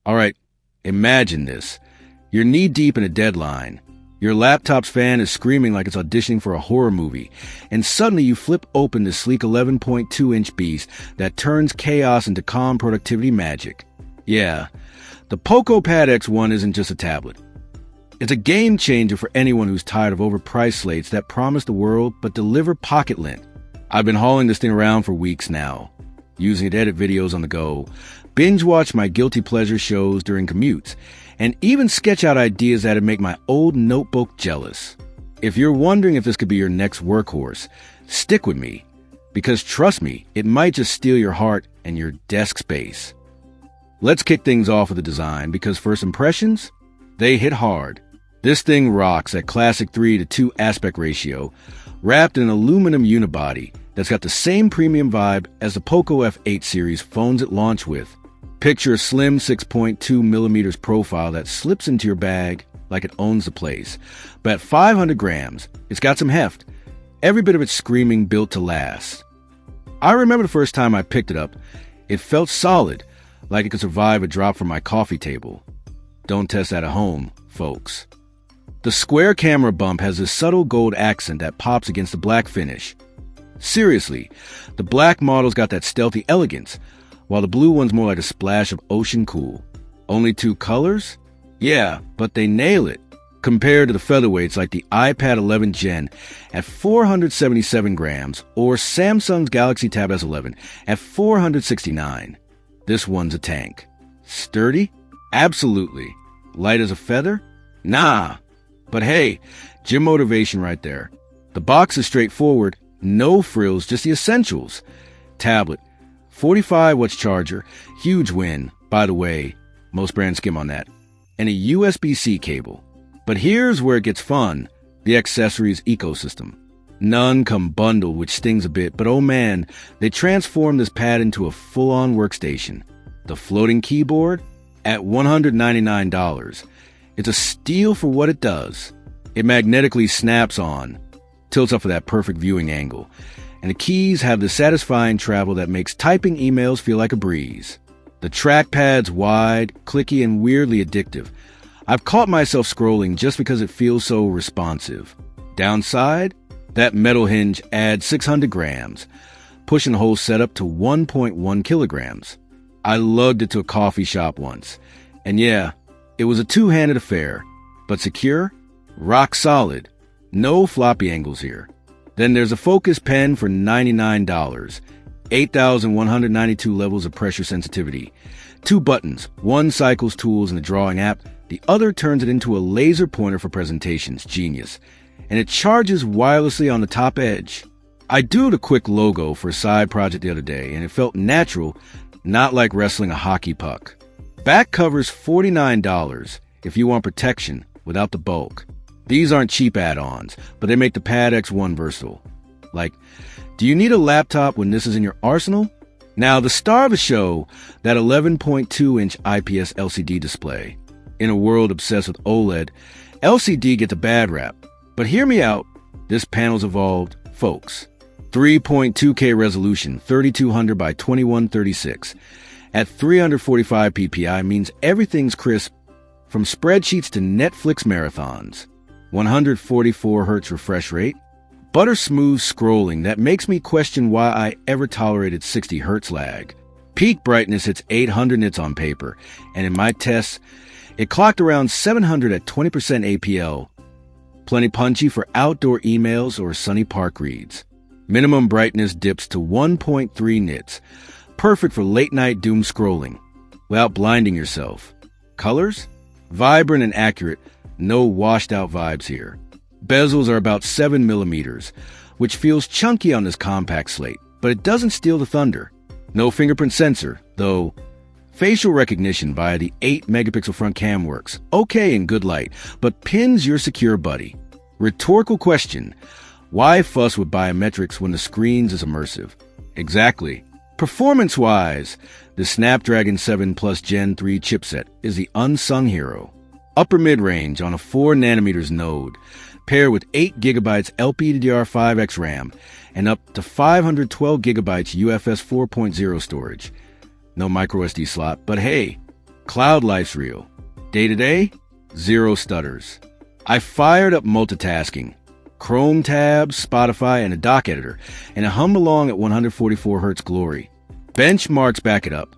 All right, imagine this. You're knee-deep in a deadline. Your laptop's fan is screaming like it's auditioning for a horror movie, and suddenly you flip open the sleek 11.2-inch beast that turns chaos into calm productivity magic. Yeah, the Poco Pad X1 isn't just a tablet. It's a game changer for anyone who's tired of overpriced slates that promise the world but deliver pocket lint. I've been hauling this thing around for weeks now, using it to edit videos on the go, binge-watch my guilty pleasure shows during commutes, and even sketch out ideas that'd make my old notebook jealous. If you're wondering if this could be your next workhorse, stick with me, because trust me, it might just steal your heart and your desk space. Let's kick things off with the design, because first impressions, they hit hard. This thing rocks at classic 3:2 aspect ratio, wrapped in an aluminum unibody that's got the same premium vibe as the Poco F8 series phones it launched with. Picture a slim 6.2mm profile that slips into your bag like it owns the place. But at 500 grams, it's got some heft, every bit of it screaming built to last. I remember the first time I picked it up, it felt solid, like it could survive a drop from my coffee table. Don't test that at home, folks. The square camera bump has this subtle gold accent that pops against the black finish. Seriously, the black model's got that stealthy elegance, while the blue one's more like a splash of ocean cool. Only 2 colors? Yeah, but they nail it. Compared to the featherweights like the iPad 11 Gen at 477 grams or Samsung's Galaxy Tab S11 at 469. This one's a tank. Sturdy? Absolutely. Light as a feather? Nah. But hey, gym motivation right there. The box is straightforward, no frills, just the essentials. Tablet, 45 watts charger, huge win, by the way, most brands skim on that, and a USB-C cable. But here's where it gets fun, the accessories ecosystem. None come bundled, which stings a bit, but oh man, they transformed this pad into a full-on workstation. The floating keyboard? At $199. It's a steal for what it does. It magnetically snaps on, tilts up for that perfect viewing angle, and the keys have the satisfying travel that makes typing emails feel like a breeze. The trackpad's wide, clicky, and weirdly addictive. I've caught myself scrolling just because it feels so responsive. Downside? That metal hinge adds 600 grams, pushing the whole setup to 1.1 kilograms. I lugged it to a coffee shop once, and yeah, it was a two-handed affair, but secure, rock solid, no floppy angles here. Then there's a Focus pen for $99, 8,192 levels of pressure sensitivity. 2 buttons, one cycles tools in the drawing app, the other turns it into a laser pointer for presentations, genius. And it charges wirelessly on the top edge. I doodled a quick logo for a side project the other day, and it felt natural, not like wrestling a hockey puck. Back cover's $49 if you want protection without the bulk. These aren't cheap add-ons, but they make the Pad X1 versatile. Like, do you need a laptop when this is in your arsenal? Now, the star of the show, that 11.2-inch IPS LCD display. In a world obsessed with OLED, LCD gets a bad rap. But hear me out, this panel's evolved, folks. 3.2K resolution, 3200 by 2136. At 345 ppi means everything's crisp, from spreadsheets to Netflix marathons. 144 Hz refresh rate. Butter smooth scrolling that makes me question why I ever tolerated 60 Hz lag. Peak brightness hits 800 nits on paper, and in my tests, it clocked around 700 at 20% APL. Plenty punchy for outdoor emails or sunny park reads. Minimum brightness dips to 1.3 nits. Perfect for late-night doom scrolling, without blinding yourself. Colors? Vibrant and accurate, no washed-out vibes here. Bezels are about 7 millimeters, which feels chunky on this compact slate, but it doesn't steal the thunder. No fingerprint sensor, though. Facial recognition via the 8-megapixel front cam works, okay in good light, but pins your secure buddy. Rhetorical question, why fuss with biometrics when the screen's is immersive? Exactly. Performance-wise, the Snapdragon 7 Plus Gen 3 chipset is the unsung hero. Upper mid-range on a 4nm node, paired with 8GB LPDDR5X RAM and up to 512GB UFS 4.0 storage. No microSD slot, but hey, Cloud life's real. Day-to-day, zero stutters. I fired up multitasking. Chrome tabs, Spotify, and a doc editor, and it hummed along at 144 Hz glory. Benchmarks back it up.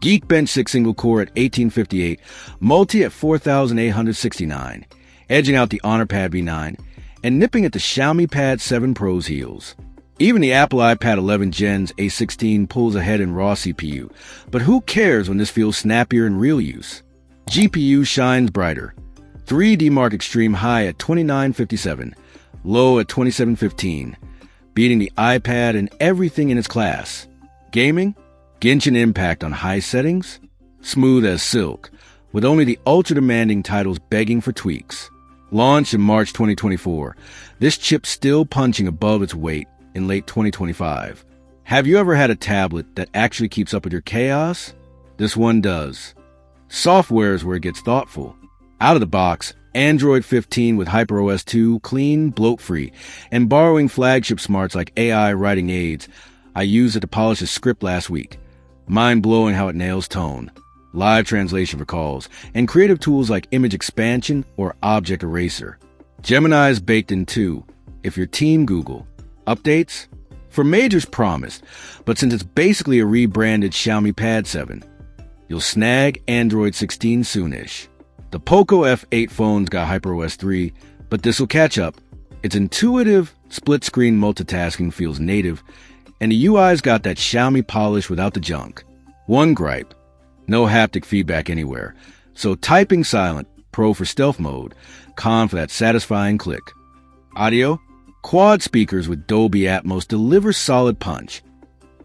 Geekbench 6 single core at 1858, multi at 4869, edging out the Honor Pad V9, and nipping at the Xiaomi Pad 7 Pro's heels. Even the Apple iPad 11 Gen's A16 pulls ahead in raw CPU, but who cares when this feels snappier in real use? GPU shines brighter. 3D Mark Extreme high at 2957, low at 2715, beating the iPad and everything in its class. Gaming? Genshin Impact on high settings? Smooth as silk, with only the ultra-demanding titles begging for tweaks. Launched in March 2024, this chip still punching above its weight in late 2025. Have you ever had a tablet that actually keeps up with your chaos? This one does. Software is where it gets thoughtful. Out of the box, Android 15 with HyperOS 2, clean, bloat-free, and borrowing flagship smarts like AI writing aids. I used it to polish a script last week. Mind-blowing how it nails tone, live translation for calls, and creative tools like image expansion or object eraser. Gemini's baked in too, if you're Team Google. Updates? For majors promised, but since it's basically a rebranded Xiaomi Pad 7, you'll snag Android 16 soonish. The Poco F8 phone's got HyperOS 3, but this'll catch up. Its intuitive, split-screen multitasking feels native, and the UI's got that Xiaomi polish without the junk. One gripe, no haptic feedback anywhere, so typing silent, pro for stealth mode, con for that satisfying click. Audio? Quad speakers with Dolby Atmos deliver solid punch.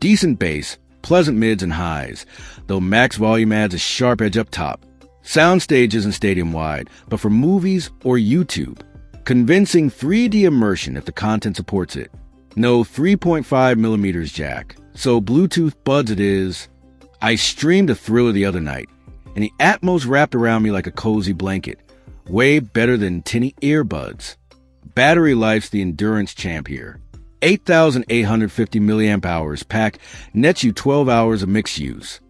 Decent bass, pleasant mids and highs, though max volume adds a sharp edge up top. Soundstage isn't stadium-wide, but for movies or YouTube. Convincing 3D immersion if the content supports it. No 3.5mm jack, so Bluetooth buds it is. I streamed a thriller the other night, and the Atmos wrapped around me like a cozy blanket. Way better than tinny earbuds. Battery life's the endurance champ here. 8,850 milliamp hours pack nets you 12 hours of mixed use.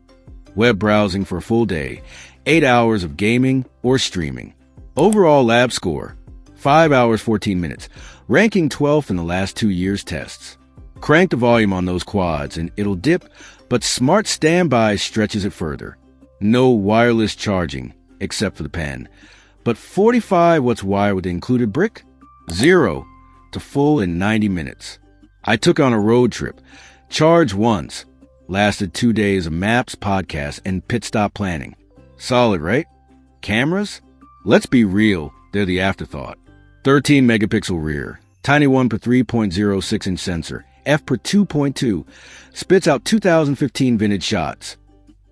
Web browsing for a full day, 8 hours of gaming or streaming. Overall lab score, 5 hours 14 minutes, ranking 12th in the last 2 years' tests. Crank the volume on those quads and it'll dip, but Smart Standby stretches it further. No wireless charging, except for the pen. But 45 watts wired with the included brick? 0 to full in 90 minutes. I took on a road trip, charged once, lasted 2 days of maps, podcasts, and pit stop planning. Solid, right? Cameras? Let's be real, they're the afterthought. 13 megapixel rear, tiny 1 per 3.06 inch sensor, f per 2.2, spits out 2015 vintage shots.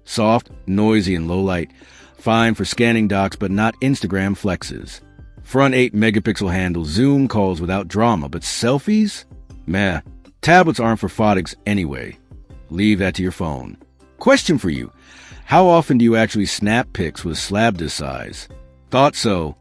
Soft, noisy, and low light, fine for scanning docs but not Instagram flexes. Front 8 megapixel handle zoom calls without drama, but selfies? Meh. Tablets aren't for photography anyway. Leave that to your phone. Question for you. How often do you actually snap pics with a slab this size? Thought so.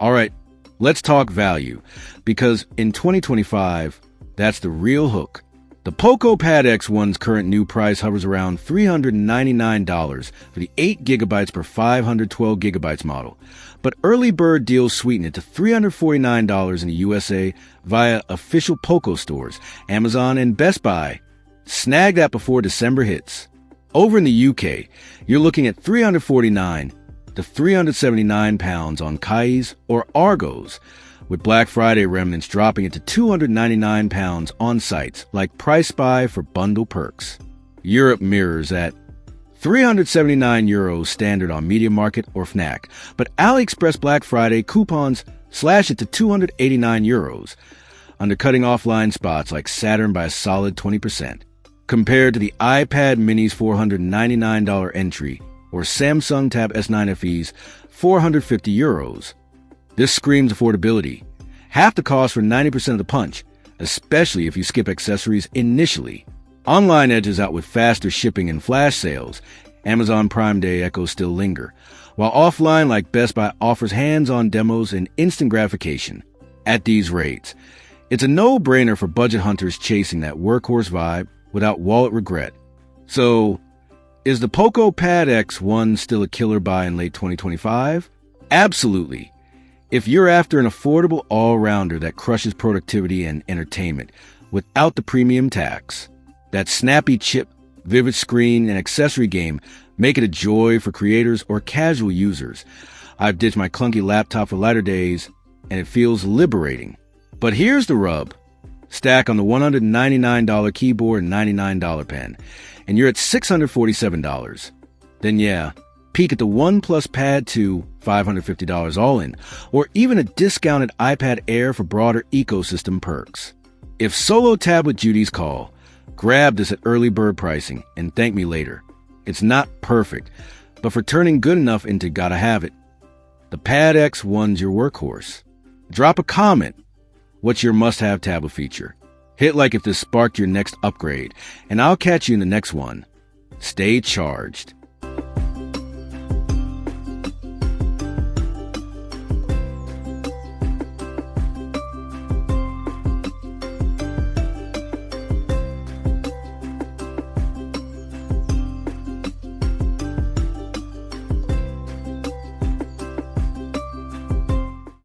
Alright, let's talk value, because in 2025, that's the real hook. The Poco Pad X1's current new price hovers around $399 for the 8GB per 512GB model, but early bird deals sweeten it to $349 in the USA via official Poco stores, Amazon, and Best Buy. Snag that before December hits. Over in the UK, you're looking at $349 to £379 on Kais or Argos, with Black Friday remnants dropping it to £299 on sites like Pricebook for bundle perks. Europe mirrors at €379 standard on Media Market or Fnac, but AliExpress Black Friday coupons slash it to €289, undercutting offline spots like Saturn by a solid 20%, compared to the iPad Mini's $499 entry or Samsung Tab S9 FE's €450. This screams affordability. Half the cost for 90% of the punch, especially if you skip accessories initially. Online edges out with faster shipping and flash sales. Amazon Prime Day echoes still linger, while offline like Best Buy offers hands-on demos and instant gratification. At these rates, it's a no-brainer for budget hunters chasing that workhorse vibe without wallet regret. So, Is the Poco Pad X1 still a killer buy in late 2025? Absolutely. If you're after an affordable all-rounder that crushes productivity and entertainment without the premium tax, that snappy chip, vivid screen, and accessory game make it a joy for creators or casual users. I've ditched my clunky laptop for lighter days, and it feels liberating. But here's the rub. Stack on the $199 keyboard and $99 pen, and you're at $647. Then yeah, peek at the OnePlus Pad 2, $550 all in, or even a discounted iPad Air for broader ecosystem perks. If solo tablet duties call, grab this at early bird pricing and thank me later. It's not perfect, but for turning good enough into gotta have it. The Pad X1's your workhorse. Drop a comment. What's your must-have tablet feature? Hit like if this sparked your next upgrade, and I'll catch you in the next one. Stay charged.